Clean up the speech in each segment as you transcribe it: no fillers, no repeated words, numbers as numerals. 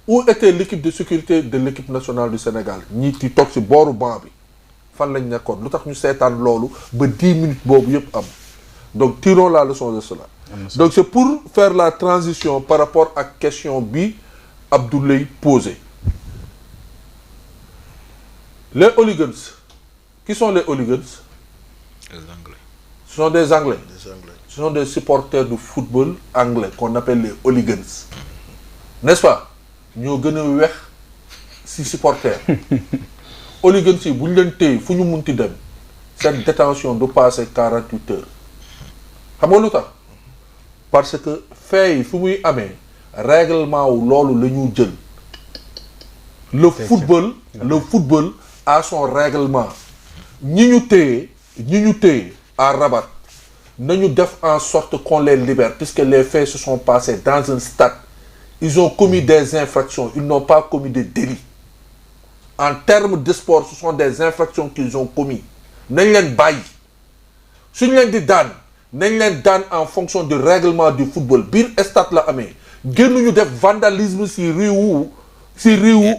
où était l'équipe de sécurité de l'équipe nationale du Sénégal ñi ti toog ci booru banc bi fan lañ nekkoon lu tax ñu seetaan loolu ba 10 minutes boobu yëpp am donc tirons la leçon de cela. Donc c'est pour faire la transition par rapport à question bi Abdoulaye posé. Les hooligans, qui sont les hooligans? Les Anglais. Ce sont des Anglais. Des Anglais. Ce sont des supporters de football anglais qu'on appelle les hooligans. N'est-ce pas? Ñoo gën a wex ci supporters. Hooligans yi bu ñu leen téye fu ñu munti dem cette détention du passer 48 heures. Xam nga lu tax? Parce que fait yi fu muy amee règlement wu loolu la ñu jël. Le football a son règlement. ñi ñu téye à Rabat nañu def en sorte qu'on les libère puisque les faits se sont passés dans un stade. Ils ont commis des infractions, ils n'ont pas commis de délits. En termes de sport, ce sont des infractions qu'ils ont commis. Nañ leen bàyyi suñu leen di daan nañ leen daan en fonction du règlement du football biir stade la amee génnuñu def vandalisme ci réewu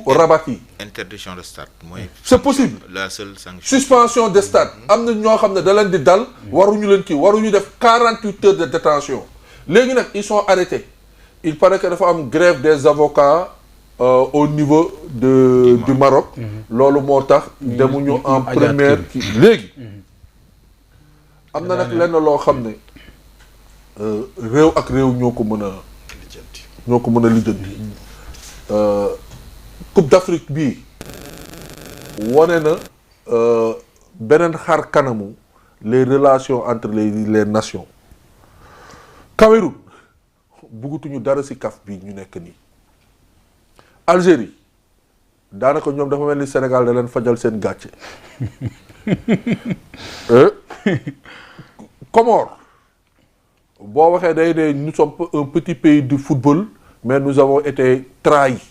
Rabat yi. Interdiction de stade mooy. C'est possible. La seule sanction. Suspension de stade am na ñoo xam ne da leen di dal waruñu leen kii waruñu def 48 heures de détention léegi nag ils sont arrêtés. Il paraît que dafa am grève des avocats au niveau du Maroc. loolu moo tax demuñu en première kii léegi. am na nag lenn loo xam ne réew ak réew ñoo ko mën a lijjanti. Coupe d'Afrique bii wane na beneen xar kanamu les relations entre les nations. Cameroun buggutuñu dara ci CAF bi ñu nekk nii. Algérie daanaka ñoom dafa mel ni Sénégal da leen fajal seen gàcce. Comores boo waxee day ne nous sommes un petit pays du football mais nous avons été trahis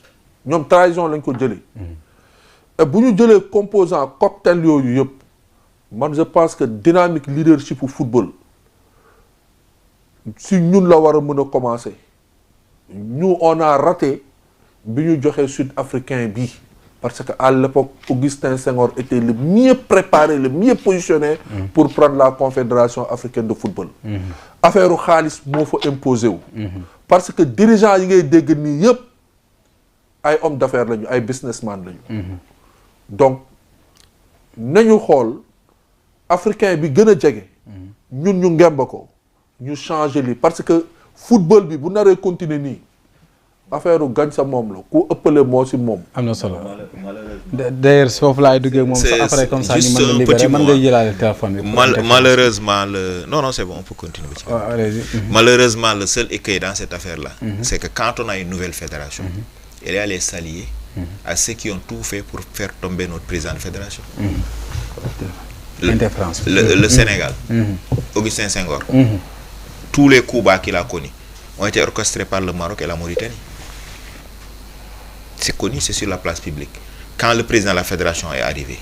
ñoom trahison lañ ko jëlee. et bu ñu jëlee composant cocktail yooyu yëpp man je pense que dynamique leadership u football si ñun la war a mën a commencer ñu on a raté bi ñu joxee sud-africain bi parce que à l'époque Augustin Senghor était le mieux préparé le mieux positionné pour prendre la confédération africaine de football. affaire u xaalis moo fa imposé wu. parce que dirigeants yi ngay dégg nii yëpp ay hommes d'affaires lañu ay businessman lañu. donc nañu xool africain bi gën a jege. ñun ñu ngemba ko ñu changer li parce que football bi bu naree continuer nii affaire u gañ sa moom la ku ëppale moo si moom. am na solo d'ailleurs foofu laay duggee moom sax après comme ça ñu mën a libérer mën ngay jëlaale téléphone bi. Malheureusement non c'est bon on peut continuer. Malheureusement le seul écueil dans cette affaire là. c'est que quand on a une nouvelle fédération. elle est allée s'allier à ceux qui ont tout fait pour faire tomber notre président de fédération. Le Sénégal. Augustin Senghor. Tous les coups bas qu'il a connus ont été orchestrés par le Maroc et la Mauritanie. C'est connu, c'est sur la place publique. Quand le président de la fédération est arrivé,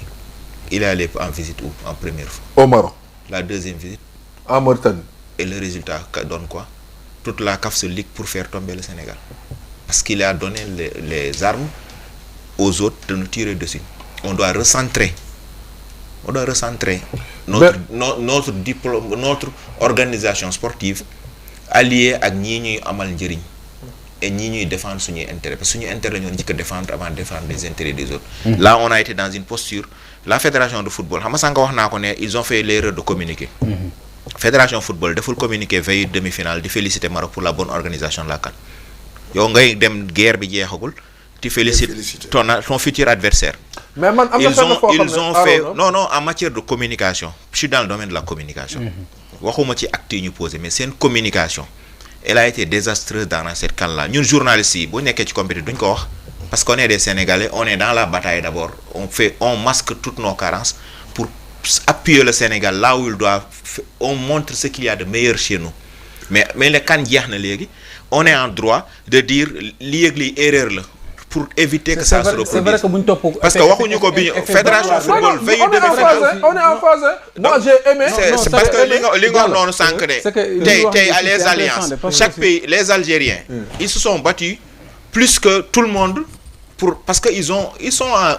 il est allé en visite où? En première fois. Au Maroc. La deuxième visite. En Mauritanie. Et le résultat donne quoi? Toute la CAF se ligue pour faire tomber le Sénégal. Parce qu'il a donné les armes aux autres de nous tirer dessus. On doit recentrer notre diplôme, notre organisation sportive alliée ak ñii ñuy amal njëriñ et ñii ñuy défendre suñuy intérêt parce que suñuy intérêt ñoo njëkk a défendre avant de défendre les intérêts des autres. Là on a été dans une posture la fédération de football xam nga sànq wax naa ko ne ils ont fait l'erreur de communiquer. Fédération football deful communiquer veille demi-finale di féliciter Maroc pour la bonne organisation de la CAN. yow ngay dem guerre bi jeexagul tu félicites ton futur adversaire. Mais man, ils ont fait non en matière de communication je suis dans le domaine de la communication. waxuma ci acte yi ñu posé mais c'est une communication elle a été désastreuse dans cette CAN là ñun journalistes yi bu nekkee ci compétition duñ ko wax parce qu'on est des Sénégalais on est dans la bataille d'abord on masque toutes nos carences pour appuyer le Sénégal là où il doit on montre ce qu'il y a de meilleur chez nous mais le CAN jeex na léegi on est en droit de dire lii ak lii erreur la pour éviter que ça se reproduise. C'est vrai que buñ topp parce que waxuñu ko bi fédération football veille demi-finale on est en phase. Moi j'ai aimé. C'est parce que li nga noonu sànq de tey à les alliances chaque pays les Algériens ils se sont battus plus que tout le monde, parce qu'ils sont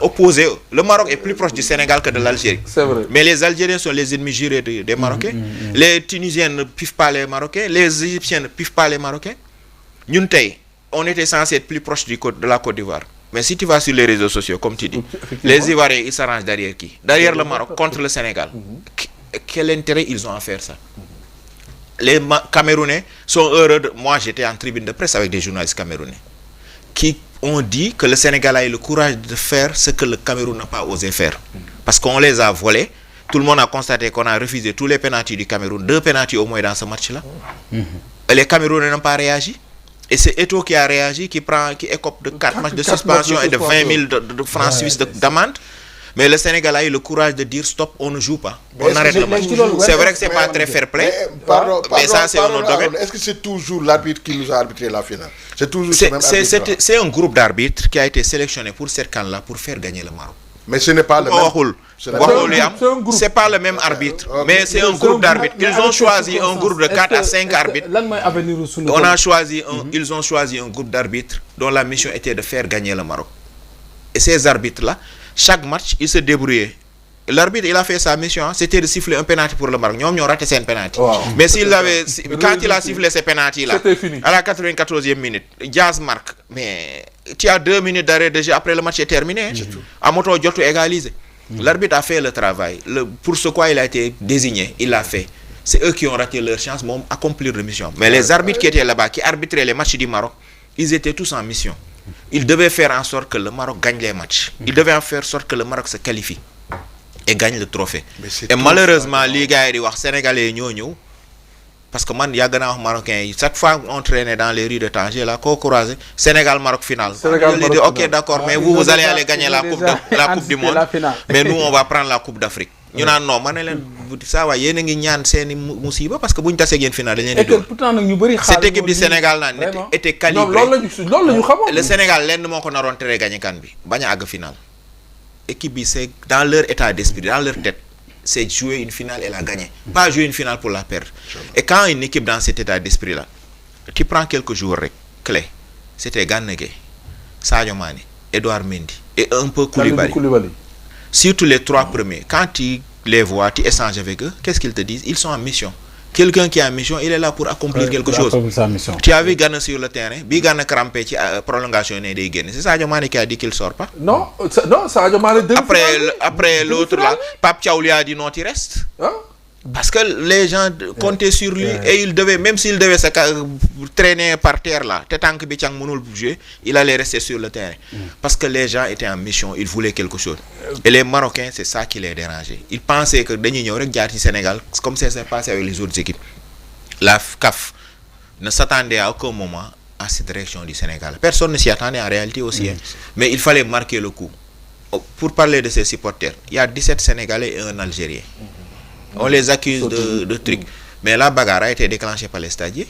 opposés. Le Maroc est plus proche du Sénégal que de l'Algérie. C'est vrai. Mais les Algériens sont les ennemis jurés des Marocains. Les Tunisiens ne piffent pas les Marocains. Les Égyptiens ne piffent pas les Marocains. Nous, on était censé être plus proche de la Côte d'Ivoire. Mais si tu vas sur les réseaux sociaux, comme tu dis, les Ivoiriens, ils s'arrangent derrière qui? Derrière le Maroc, contre le Sénégal. Quel intérêt ils ont à faire ça? Les Camerounais sont heureux Moi, j'étais en tribune de presse avec des journalistes camerounais qui ont dit que le Sénégal a eu le courage de faire ce que le Cameroun n'a pas osé faire. Parce qu'on les a volés. Tout le monde a constaté qu'on a refusé tous les pénaltys du Cameroun. 2 pénaltys au moins dans ce match-là. Et les Camerounais n'ont pas réagi. Et c'est Eto'o qui a réagi, qui écope de 4 matchs de suspension et de 20 000 de francs suisses d'amende. Mais le Sénégal a eu le courage de dire stop, on ne joue pas. On arrête le match. C'est vrai que c'est pas très fair play. Mais ça, c'est un autre domaine. Est-ce que c'est toujours l'arbitre qui nous a arbitré la finale? C'est toujours ce même arbitre. C'est un groupe d'arbitres qui a été sélectionné pour cette CAN-là pour faire gagner le Maroc. Mais ce n'est pas le même. C'est pas le même arbitre. Mais c'est un groupe d'arbitres. Ils ont choisi un groupe de 4 à 5 arbitres. Ils ont choisi un groupe d'arbitres dont la mission était de faire gagner le Maroc. Et ces arbitres-là, chaque match, ils se débrouillaient. L'arbitre, il a fait sa mission, c'était de siffler un penalty pour le Maroc. Nous avons raté 5 penalty. Mais quand il a sifflé ces penalty-là, à la 94e minute, Diaz marque. Mais tu as 2 minutes d'arrêt de jeu, après le match est terminé. À moto, Djotou égalisé. L'arbitre a fait le travail. Pour ce quoi il a été désigné, il l'a fait. C'est eux qui ont raté leur chance, mais ont accompli leur mission. Mais les arbitres qui étaient là-bas, qui arbitraient les matchs du Maroc, ils étaient tous en mission. Ils devaient faire en sorte que le Maroc gagne les matchs. Ils devaient en faire en sorte que le Maroc se qualifie et gagne le trophée. Et malheureusement, les gars, les Sénégalais, parce que moi, il y a des Marocains, chaque fois on traînait dans les rues de Tanger, là, courageux, Sénégal-Maroc final. Je dis, ok, d'accord, mais vous allez aller gagner la coupe du monde, mais nous, on va prendre la Coupe d'Afrique. Nous, non, ça va, il y a une musiba parce que si vous avez une finale, cette équipe du Sénégal était calibrée. Le Sénégal, l'un de mon qu'on a rentré gagner Canbi, Bagna finale. L'équipe, c'est dans leur état d'esprit, dans leur tête, c'est jouer une finale et la gagner. Pas jouer une finale pour la perdre. Et quand une équipe dans cet état d'esprit-là, tu prends quelques joueurs clés, c'était Gana Gueye, Sadio Mané, Edouard Mendy et un peu Koulibaly. Surtout les 3 premiers, quand tu les vois, tu échanges avec eux, qu'est-ce qu'ils te disent? Ils sont en mission. Quelqu'un qui est en mission, il est là pour accomplir quelque chose. Tu as vu Gana sur le terrain, Gana crampé, prolongation c'est Sadio Mané qui a dit qu'il ne sort pas. Non, Sadio Mané. Après l'autre là, Pape Thiaw lui a dit non, tu restes. Parce que les gens comptaient sur lui et il devait, même s'il devait se traîner par terre là, tant que Bichang Mounoul bouger, il allait rester sur le terrain. Parce que les gens étaient en mission, ils voulaient quelque chose. Et les Marocains, c'est ça qui les dérangeait. Ils pensaient que Denis Nyorek au Sénégal, comme ça s'est passé avec les autres équipes. La CAF ne s'attendait à aucun moment à cette direction du Sénégal. Personne ne s'y attendait en réalité aussi. Mais il fallait marquer le coup. Pour parler de ces supporters, il y a 17 Sénégalais et un Algérien. On les accuse de trucs. Mais la bagarre a été déclenchée par les stadiers.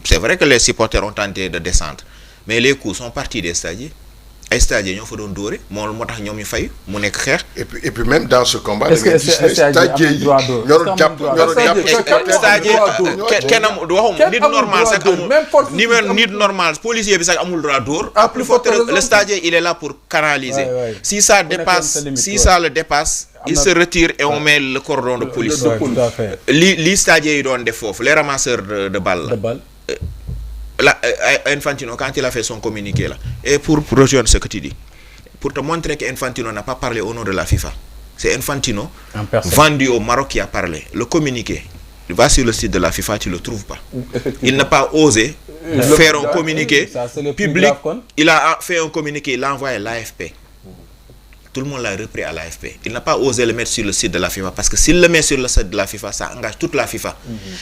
C'est vrai que les supporters ont tenté de descendre. Mais les coups sont partis des stadiers. Les stadiers, ils ont fait un doré. Et puis même dans ce combat, est-ce que les stadiers le stadier, il est là pour canaliser. Si ça dépasse, le dépasse, il se retire et on met le cordon de police. Les stadiers, ils donnent des faux. Les ramasseurs de balles. Infantino, quand il a fait son communiqué là, et pour rejoindre ce que tu dis, pour te montrer qu'Infantino n'a pas parlé au nom de la FIFA, c'est Infantino vendu au Maroc qui a parlé. Le communiqué, tu vas sur le site de la FIFA, tu ne le trouves pas. Il n'a pas osé faire un communiqué public. Il a fait un communiqué, il l'a envoyé à l'AFP. Tout le monde l'a repris à l'AFP. Il n'a pas osé le mettre sur le site de la FIFA parce que s'il le met sur le site de la FIFA, ça engage toute la FIFA.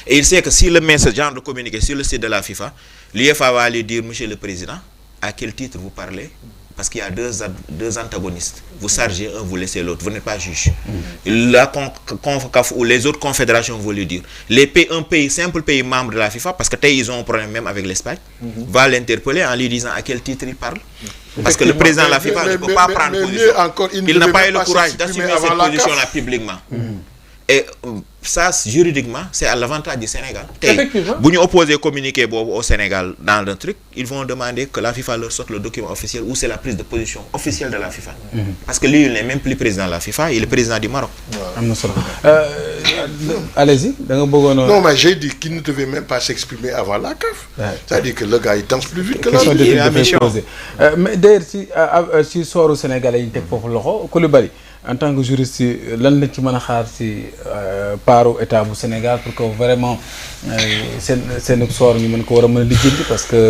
Et il sait que s'il le met ce genre de communiqué sur le site de la FIFA, l'UEFA va aller dire, monsieur le président, à quel titre vous parlez? Parce qu'il y a deux antagonistes. Vous chargez un, vous laissez l'autre. Vous n'êtes pas juge. La CONCACAF ou les autres confédérations vont lui dire. Un pays, simple pays membre de la FIFA, parce que ils ont un problème même avec l'Espagne, va l'interpeller en lui disant à quel titre il parle. Parce que le président de la FIFA ne peut pas prendre position. Il n'a pas eu le courage d'assumer cette position-là publiquement. Et ça juridiquement c'est à l'avantage du Sénégal. Effectivement. bu ñu opposer communiqué boobu au Sénégal dans le truc ils vont demander que la FIFA leur sorte le document officiel où c'est la prise de position officielle de la FIFA. Parce que lui il n'est même plus président de la FIFA, il est président du Maroc. am na solo allez-y da nga bëggoon. Non mais j'ai dit qu'il ne devait même pas s'exprimer avant la CAF. C'est-à-dire que le gars il danse plus vite que question l'autre. de posé mais d'ailleurs ci sooru Sénégalais yi ñu teg foofu loxo Coulibaly en tant que juriste lan la ci mën a xaar ci paaru état bu Sénégal pour que vraiment seen soor ñu mën ko war a mën a lijjanti parce que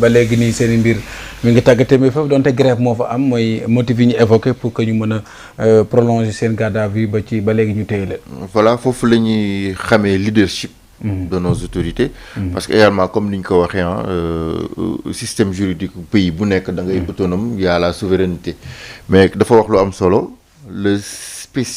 ba léegi nii seen i mbir mi ngi tàggatee mais foofu donte grève moo fa am mooy motif yi ñu évoqué pour que ñu mën a prolonger seen garde à vue ba léegi ñu téye leen. Voilà foofu la ñuy xamee leadership. de nos autorités. Parce que également comme ni ñu ko waxee système juridique pays bu nekk da ngay autonome y a la souveraineté mais dafa wax lu am solo le spécial.